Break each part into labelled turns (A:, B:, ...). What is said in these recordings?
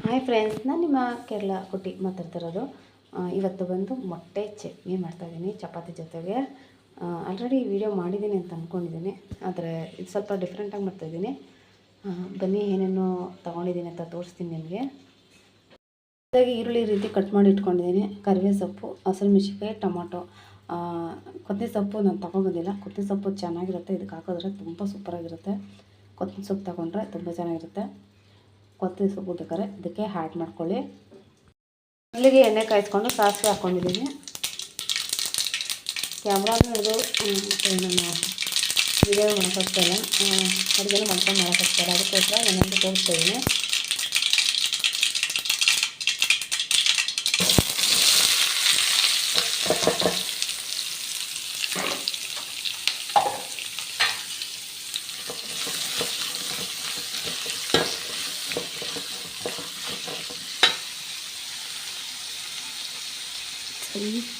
A: Hi friends, ನಾನು ನಿಮ್ಮ ಕೇರಳ ಕುಟ್ಟಿ ಮಾತಾಡ್ತಿರೋದು. ಇವತ್ತು ಬಂದು ಮೊಟ್ಟೆ ಚಟ್ನಿ ಮಾಡ್ತಾಯಿದ್ದೀನಿ ಚಪಾತಿ ಜೊತೆಗೆ. ಆಲ್ರೆಡಿ ವಿಡಿಯೋ ಮಾಡಿದ್ದೀನಿ ಅಂತ ಅಂದ್ಕೊಂಡಿದ್ದೀನಿ, ಆದರೆ ಇದು ಸ್ವಲ್ಪ ಡಿಫ್ರೆಂಟಾಗಿ ಮಾಡ್ತಾಯಿದ್ದೀನಿ. ಬನ್ನಿ ಏನೇನು ತೊಗೊಂಡಿದ್ದೀನಿ ಅಂತ ತೋರಿಸ್ತೀನಿ ನಿಮಗೆ. ಹಾಗಾಗಿ ಈರುಳ್ಳಿ ರೀತಿ ಕಟ್ ಮಾಡಿ ಇಟ್ಕೊಂಡಿದ್ದೀನಿ, ಕರಿಬೇವು ಸೊಪ್ಪು, ಹಸಿರು ಮೆಣಸಿನ್ಕಾಯಿ, ಟೊಮೊಟೊ, ಕೊತ್ತಂಬರಿ ಸೊಪ್ಪು ನಾನು ತೊಗೊಂಬಂದಿಲ್ಲ. ಕೊತ್ತಂಬರಿ ಸೊಪ್ಪು ಚೆನ್ನಾಗಿರುತ್ತೆ, ಇದಕ್ಕೆ ಹಾಕಿದ್ರೆ ತುಂಬ ಸೂಪರಾಗಿರುತ್ತೆ. ಕೊತ್ತಂಬರಿ ಸೊಪ್ಪು ತೊಗೊಂಡ್ರೆ ತುಂಬ ಚೆನ್ನಾಗಿರುತ್ತೆ. ಕೊತ್ತಂಬರಿ ಸೊಪ್ಪು ಬೇಕಾದ್ರೆ ಇದಕ್ಕೆ ಆ್ಯಡ್ ಮಾಡ್ಕೊಳ್ಳಿ. ಮೊದಲಿಗೆ ಎಣ್ಣೆ ಕಾಯಿಸ್ಕೊಂಡು ಸಾಸಿವೆ ಹಾಕ್ಕೊಂಡಿದ್ದೀನಿ. ಕ್ಯಾಮ್ರಾನು ಹಿಡಿದು ನಾನು ವಿಡಿಯೋ ಮಾಡೋಕ್ಕಾಗ್ತಾಯಿಲ್ಲ, ಅಡುಗೆನೂ ಮಾಡ್ಕೊಂಡು ಮಾಡೋಕ್ಕಾಗ್ತಾಯಿಲ್ಲ, ಅದಕ್ಕೋಸ್ಕರ ಒಂದೊಂದು ತೋರಿಸ್ತಾಯಿದ್ದೀನಿ.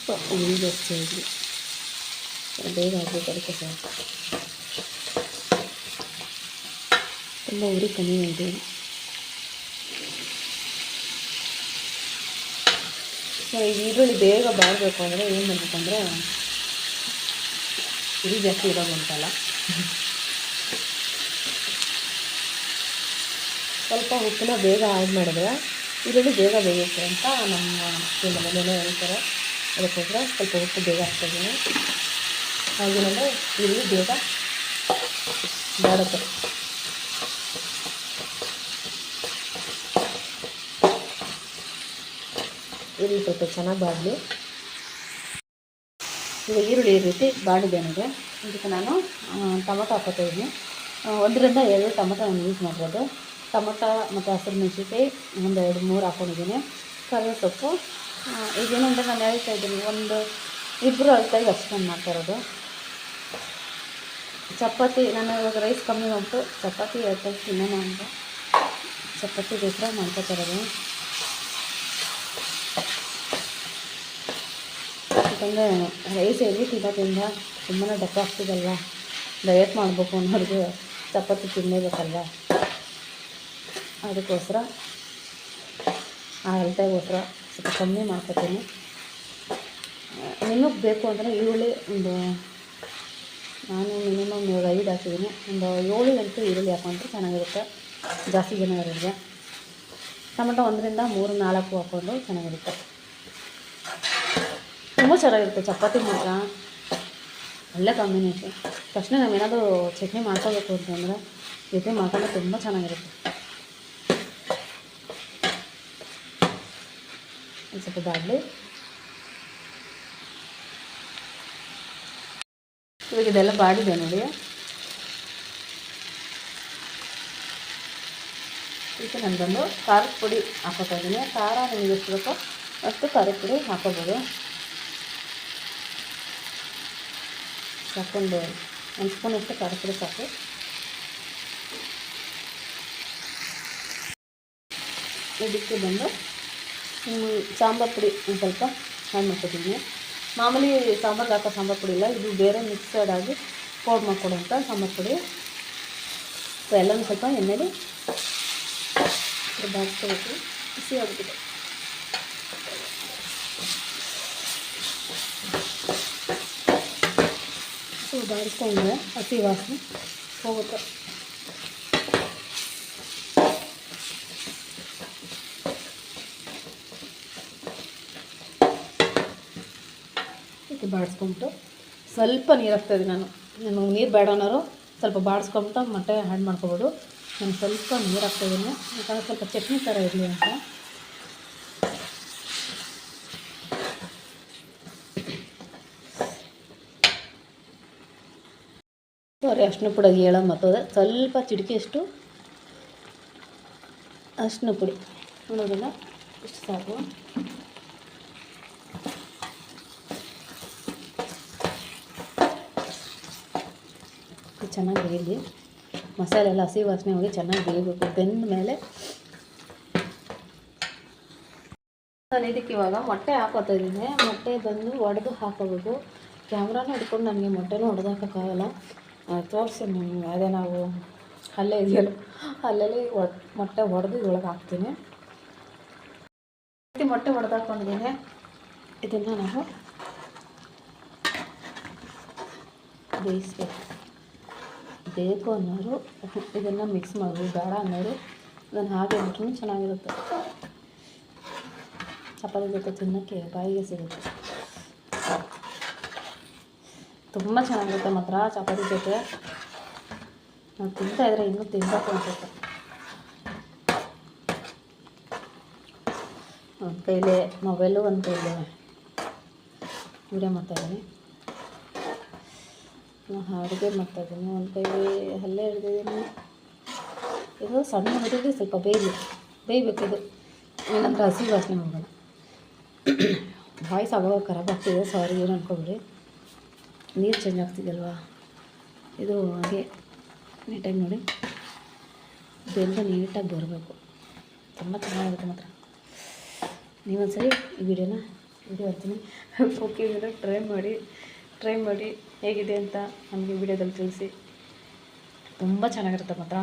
A: ಸ್ವಲ್ಪ ಉಳಿ ಜಾಸ್ತಿ ಆಗಿ ಬೇಗ ಆಗಬೇಕು, ಅದಕ್ಕೆ ಸ್ವಲ್ಪ ತುಂಬ ಉರಿ ಕಮ್ಮಿ ಇದೆ. ಸೊ ಈರುಳ್ಳಿ ಬೇಗ ಬಾಳಬೇಕು ಅಂದರೆ ಏನು ಮಾಡಬೇಕಂದ್ರೆ ಉರಿ ಜಾಸ್ತಿ ಇರೋದು ಅಂತಲ್ಲ, ಸ್ವಲ್ಪ ಉಪ್ಪನ್ನ ಬೇಗ ಆ್ಯಡ್ ಮಾಡಿದ್ರೆ ಈರುಳ್ಳಿ ಬೇಗ ಬೇಯುತ್ತೆ ಅಂತ ನಮ್ಮ ಮನೆಯಲ್ಲೇ ಹೇಳ್ತಾರೆ. ಅದಕ್ಕೋಸ್ಕರ ಸ್ವಲ್ಪ ಉಪ್ಪು ಬೇಗ ಹಾಕ್ತಿದ್ದೀನಿ. ಹಾಗೇನಂದರೆ ಈರುಳ್ಳಿ ಬೇಗ ಬಾಡುತ್ತೆ. ಈರುಳ್ಳಿ ಸ್ವಲ್ಪ ಚೆನ್ನಾಗಿ ಬಾಡಲಿ. ಈಗ ಈರುಳ್ಳಿ ಈ ರೀತಿ ಬಾಡಿದೆ ನನಗೆ. ಇದಕ್ಕೆ ನಾನು ಟೊಮೊಟೊ ಹಾಕ್ಕೊತಾಯಿದ್ದೀನಿ. 1 ರಿಂದ 2 ಟೊಮೊಟೊ ನಾನು ಯೂಸ್ ಮಾಡಿರೋದು. ಟೊಮೊಟೊ ಮತ್ತು ಹಸಿರು ಮೆಣಸಿನ್ಕಾಯಿ 1, 2, 3 ಹಾಕ್ಕೊಂಡಿದ್ದೀನಿ. ಕರಿಬೇವು ಸೊಪ್ಪು ಈಗೇನಂದರೆ ನಾನು ಹೇಳ್ತಾ ಇದ್ದೀನಿ, 1-2 ಅಳತೆಗೆ ಅಷ್ಟು ನಾನು ಮಾಡ್ತಾಯಿರೋದು. ಚಪಾತಿ ನಾನು ಇವಾಗ ರೈಸ್ ಕಮ್ಮಿ ಹೋಗ್ಬಿಟ್ಟು ಚಪಾತಿ ಹೇಳ್ತಾಯಿದ್ದು ತಿನ್ನೋಣ ಅಂತ ಚಪಾತಿಗೋಸ್ಕರ ಮಾಡ್ಕೊತಾಯಿರೋದು. ಯಾಕಂದರೆ ರೈಸ್ ಹೆವಿ ತಿನ್ನೋದ್ರಿಂದ ತುಂಬಾ ದಪ್ಪ ಆಗ್ತಿದಲ್ವ, ಡಯಟ್ ಮಾಡಬೇಕು ಅನ್ನೋರಿಗೆ ಚಪಾತಿ ತಿನ್ನಲೇಬೇಕಲ್ವ, ಅದಕ್ಕೋಸ್ಕರ ಆ ಅಳತೆಗೋಸ್ಕರ ಸ್ವಲ್ಪ ಕಮ್ಮಿ ಮಾಡ್ಕೊತೀನಿ. ನಿಮಗೆ ಬೇಕು ಅಂದರೆ ಈರುಳ್ಳಿ ನಾನು ಮಿನಿಮಮ್ 5 ಹಾಕಿದ್ದೀನಿ. 7 ಈರುಳ್ಳಿ ಹಾಕೊಂಡ್ರೆ ಚೆನ್ನಾಗಿರುತ್ತೆ, ಜಾಸ್ತಿ ಜನ ಇರೋರಿಗೆ. ಟೊಮೆಟೊ 1 ರಿಂದ 3, 4 ಹಾಕ್ಕೊಂಡು ಚೆನ್ನಾಗಿರುತ್ತೆ, ತುಂಬ ಚೆನ್ನಾಗಿರುತ್ತೆ. ಚಪಾತಿ ಮಾತ್ರ ಒಳ್ಳೆ ಕಾಂಬಿನೇಷನ್. ತಕ್ಷಣ ನಾವೇನಾದರೂ ಚಟ್ನಿ ಮಾಡ್ಕೋಬೇಕು ಅಂತಂದರೆ ಚಟ್ನಿ ಮಾಡ್ಕೊಂಡ್ರೆ ತುಂಬ ಚೆನ್ನಾಗಿರುತ್ತೆ. ಸ್ವಲ್ಪ ಬಾಡಲಿ. ಇವಾಗ ಇದೆಲ್ಲ ಬಾಡಿದೆ ನೋಡಿ. ಈಗ ನಾನು ಬಂದು ಖಾರದ ಪುಡಿ ಹಾಕೋತಾ ಇದ್ದೀನಿ. ಖಾರ ನಿಮಗೆ ಎಷ್ಟು ಬೇಕೋ ಅಷ್ಟು ಖಾರದ ಪುಡಿ ಹಾಕೋಬೋದು. ಸಾಕೊಂಡು 1 ಸ್ಪೂನಷ್ಟು ಖಾರದ ಪುಡಿ ಸಾಕು. ಇದಕ್ಕೆ ಬಂದು ಸಾಂಬಾರು ಪುಡಿ ಒಂದು ಸ್ವಲ್ಪ ಆ್ಯಡ್ ಮಾಡ್ಕೊತೀನಿ. ಮಾಮೂಲಿ ಸಾಂಬಾರ್ಗೆ ಹಾಕೋ ಸಾಂಬಾರು ಪುಡಿ ಇಲ್ಲ, ಇದು ಬೇರೆ ಮಿಕ್ಸಡ್ ಆಗಿ ಪೌಡ್ರ್ ಮಾಡಿಕೊಡುವಂಥ ಸಾಂಬಾರು ಪುಡಿ. ಸೊ ಎಲ್ಲನೂ ಸ್ವಲ್ಪ ಎಣ್ಣೆಲಿ ಬಾಡಿಸ್ಕೋಬೇಕು. ಬಿಸಿ ಆಗಿಬಿಟ್ಟು ಸೊ ಬಾಡಿಸ್ಕೊಂಡ್ರೆ ಹಸಿ ವಾಸನೆ ಹೋಗುತ್ತೆ. ಬಾಡಿಸ್ಕೊಂಬಿಟ್ಟು ಸ್ವಲ್ಪ ನೀರು ಹಾಕ್ತಾಯಿದ್ದೀನಿ. ನನಗೆ ನೀರು ಬೇಡ ಅನ್ನೋರು ಸ್ವಲ್ಪ ಬಾಡಿಸ್ಕೊಂಬಿಟ್ಟು ಮೊಟ್ಟೆ ಆ್ಯಡ್ ಮಾಡ್ಕೊಬೋದು. ನಾನು ಸ್ವಲ್ಪ ನೀರು ಹಾಕ್ತಾಯಿದ್ದೀನಿ, ಯಾಕಂದರೆ ಸ್ವಲ್ಪ ಚಟ್ನಿ ಥರ ಇರಲಿ ಅಂತ. ಅರಿಶಿನ ಪುಡಿ ಹೇಳೋದು ಮತ್ತೋದೆ, ಸ್ವಲ್ಪ ಚಿಟಿಕೆಯಷ್ಟು ಅರಿಶಿನ ಪುಡಿ ನೋಡೋದಿಲ್ಲ, ಇಷ್ಟು ಸಾಕು. ಚೆನ್ನಾಗಿ ಬೇಯಲಿ, ಮಸಾಲೆ ಎಲ್ಲ ಹಸಿ ವಾಸನೆ ಹೋಗಿ ಚೆನ್ನಾಗಿ ಬೇಯಬೇಕು. ಬೆಂದ ಮೇಲೆ ನಾನು ಇದಕ್ಕೆ ಇವಾಗ ಮೊಟ್ಟೆ ಹಾಕೋತಾ ಇದ್ದೀನಿ. ಮೊಟ್ಟೆ ಬಂದು ಒಡೆದು ಹಾಕೋಬೇಕು. ಕ್ಯಾಮ್ರಾನು ಹಿಡ್ಕೊಂಡು ನನಗೆ ಮೊಟ್ಟೆನೂ ಹೊಡೆದು ಹಾಕೋಕ್ಕಾಗಲ್ಲ, ತೋರಿಸಿ ನಿಮಗೆ. ಅದೇ ನಾವು ಅಲ್ಲೇ ಇದೆಯಲ್ಲ, ಅಲ್ಲಲ್ಲಿ ಮೊಟ್ಟೆ ಹೊಡೆದು ಇದ್ರೊಳಗೆ ಹಾಕ್ತೀನಿ. ಮೊಟ್ಟೆ ಹೊಡೆದಾಕೊಂಡಿದ್ದೀನಿ. ಇದನ್ನು ನಾವು ಬೇಯಿಸ್ಬೇಕು. ಬೇಕು ಅನ್ನೋರು ಇದನ್ನು ಮಿಕ್ಸ್ ಮಾಡ್ಬೋದು, ಬೇಡ ಅನ್ನೋರು ಅದನ್ನು ಹಾಗೆ ಬಿಟ್ಟರು ಚೆನ್ನಾಗಿರುತ್ತೆ. ಚಪಾತಿ ಜೊತೆ ತಿನ್ನೋಕ್ಕೆ ಬಾಯಿಗೆ ಸಿಗುತ್ತೆ. ತುಂಬ ಚೆನ್ನಾಗಿರುತ್ತೆ ಮಾತ್ರ ಚಪಾತಿ ಜೊತೆ. ನಾವು ತಿಂತಾಯಿದ್ರೆ ಇನ್ನೂ ತಿನ್ನಬೇಕು ಅನಿಸುತ್ತೆ. ಒಂದು ಕೈಲೇ ಮೊಬೈಲು, ಒಂದು ಕೈಲೇ ವೀಡಿಯೋ ಮಾಡ್ತಾಯಿದ್ದೀನಿ, ಅಡುಗೆ ಮಾಡ್ತಾಯಿದ್ದೀನಿ. ಒಂದು ಕೈಲಿ ಅಲ್ಲೇ ಹಿಡ್ದಿದ್ದೀನಿ. ಇದು ಸಣ್ಣ ಹಿಡಿದು ಸ್ವಲ್ಪ ಬೇಯಬೇಕು. ಇದು ಏನಂದ್ರೆ ಹಸಿ ವಾಸನೆ ಹೋಗೋಣ. ವಾಯ್ಸ್ ಆವಾಗ ಖರಾಬ್ ಆಗ್ತಿದೆ, ಸಾರಿ, ಏನು ಅನ್ಕೊಬಿಡಿ. ನೀರು ಚೇಂಜ್ ಆಗ್ತಿದಲ್ವಾ, ಇದು ಹಾಗೆ ನೀಟಾಗಿ ನೋಡಿ ಬೆಂದು ನೀಟಾಗಿ ಬರಬೇಕು. ತುಂಬ ಚೆನ್ನಾಗಿರುತ್ತೆ ಮಾತ್ರ. ನೀವೊಂದ್ಸರಿ ಈ ವಿಡಿಯೋ ಹೇಳ್ತೀನಿ, ಕುಕ್ಕಿಂಗನ್ನು ಟ್ರೈ ಮಾಡಿ ಹೇಗಿದೆ ಅಂತ ನಮಗೆ ವಿಡಿಯೋದಲ್ಲಿ ತಿಳಿಸಿ. ತುಂಬ ಚೆನ್ನಾಗಿರುತ್ತೆ ಮಾತ್ರ.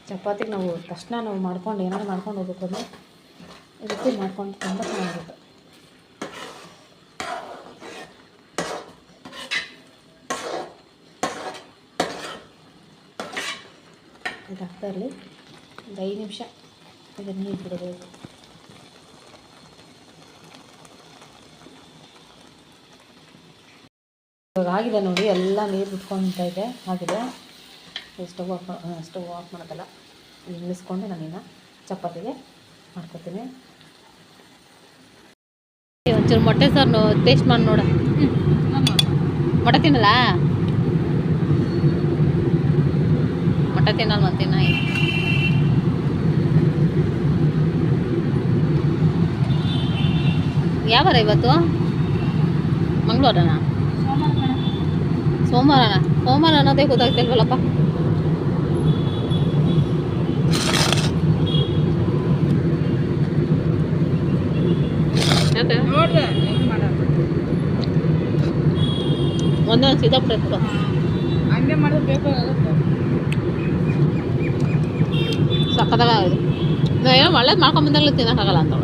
A: ಚಪಾತಿಗೆ ನಾವು ತಕ್ಷಣ ಮಾಡ್ಕೊಂಡು ಏನಾದ್ರು ಮಾಡ್ಕೊಂಡು ಹೋಗ್ಬೇಕು ಅಂದರೆ ಈ ರೀತಿ ಮಾಡ್ಕೊಂಡು ತುಂಬ ಚೆನ್ನಾಗಿರುತ್ತೆ. ಇದಾಗ್ತಾ ಇರಲಿ, ಒಂದು 5 ನಿಮಿಷ ಇದನ್ನು ಇಟ್ಬಿಡಬೇಕು. ಇವಾಗ ಆಗಿದೆ ನೋಡಿ, ಎಲ್ಲ ನೀರು ಬಿಟ್ಕೊಳ್ತಾ ಇದೆ. ಆಗಿದೆ. ಸ್ಟವ್ ಆಫ್ ಮಾಡೋದಲ್ಲ, ನಿಲ್ಲಿಸ್ಕೊಂಡು ನಾನಿನ್ನು ಚಪಾತಿಗೆ ಮಾಡ್ಕೊತೀನಿ. ಒಂಚೂರು ಮೊಟ್ಟೆ ಸಾರು ಟೇಸ್ಟ್ ಮಾಡಿ ನೋಡ. ಮೊಟ್ಟೆ ತಿನ್ನಲ್ಲ, ಮೊಟ್ಟೆ ತಿನ್ನಲ್ಲ ಅಂತೀನ. ಯಾವಾರ ಇವತ್ತು? ಮಂಗಳವಾರನಾ? ಸೋಮವಾರ ಅನ್ನೋದೇ ಗೊತ್ತಾಗ್ತಿಲ್ವಲ್ಲಪ್ಪ. ಒಂದೊಂದು ಸಿದ್ದಾಪುರ ಹಂಗೆ ಮಾಡೋದು ಬೇಕಾಗುತ್ತೆ. ಸಕ್ಕತ್ತಾಗಿದೆ. ನಾನು ಏನೋ ಒಳ್ಳೇದು ಮಾಡ್ಕೊಂಬಂದಾಗಲೂ ತಿನ್ನೋಕ್ಕಾಗಲ್ಲ ಅಂತ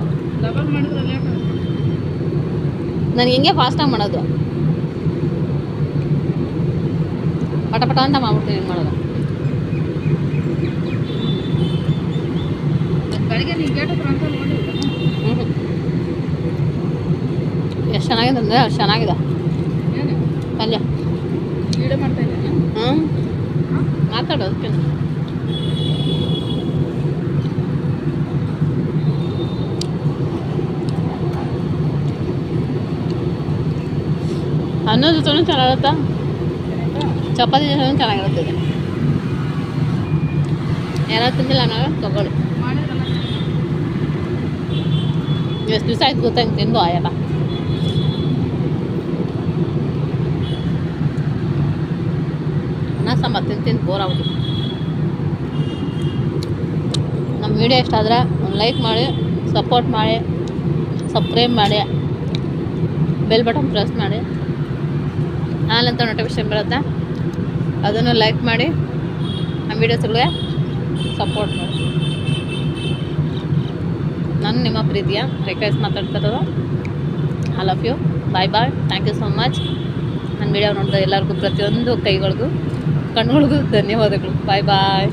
A: ನನಗೆ ಹಿಂಗೆ ಫಾಸ್ಟಾಗಿ ಮಾಡೋದು. ಪಟ ಅಂತ ಮಾಡ್ಬಿಡ್ತೀನಿ. ಹಿಂಗೆ ಮಾಡೋದು ಬೆಳಗ್ಗೆ ಎಷ್ಟು ಚೆನ್ನಾಗಿದೆ ಅಂದರೆ ಅಷ್ಟು ಚೆನ್ನಾಗಿದೆ ಪಲ್ಯ. ಮಾತಾಡೋದಕ್ಕೆ ಅನ್ನೋ ಜೊತೆ ಚೆನ್ನಾಗಿರುತ್ತಾ, ಚಪಾತಿ ಜೊತೆ ಚೆನ್ನಾಗಿರುತ್ತೆ. ಯಾರು ತಿಂದಿಲ್ಲ ನಾವು ತಗೊಳ್ಳಿ. ಎಷ್ಟು ದಿವಸ ಆಯ್ತು ಗೊತ್ತಾ ಹಿಂಗೆ ತಿಂದು ಆಯಲ್ಲ. ಅನ್ನ ಸಾಂಬಾರು ತಿಂದು ಬೋರ್ ಆಗ್ಬಿಟ್ಟು. ನಮ್ಮ ವಿಡಿಯೋ ಇಷ್ಟ ಆದರೆ ಒಂದು ಲೈಕ್ ಮಾಡಿ, ಸಪೋರ್ಟ್ ಮಾಡಿ, ಸಬ್ಸ್ಕ್ರೈಬ್ ಮಾಡಿ, ಬೆಲ್ ಬಟನ್ ಪ್ರೆಸ್ ಮಾಡಿ, ಆನಂತರ ನೋಟಿಫಿಕೇಶನ್ ಬರುತ್ತೆ, ಅದನ್ನು ಲೈಕ್ ಮಾಡಿ, ನಮ್ಮ ವೀಡಿಯೋಸ್ಗಳಿಗೆ ಸಪೋರ್ಟ್ ಮಾಡಿ. ನಾನು ನಿಮ್ಮ ಪ್ರೀತಿಯ ರಿಕ್ವೆಸ್ಟ್ ಮಾತಾಡ್ತಿರೋದು. I love you. Bye bye. Thank you so much. ನನ್ನ ವೀಡಿಯೋ ನೋಡಿದ ಎಲ್ಲರಿಗೂ, ಪ್ರತಿಯೊಂದು ಕೈಗಳಿಗೂ, ಕಣ್ಣುಗಳಿಗೂ ಧನ್ಯವಾದಗಳು. ಬಾಯ್ ಬಾಯ್.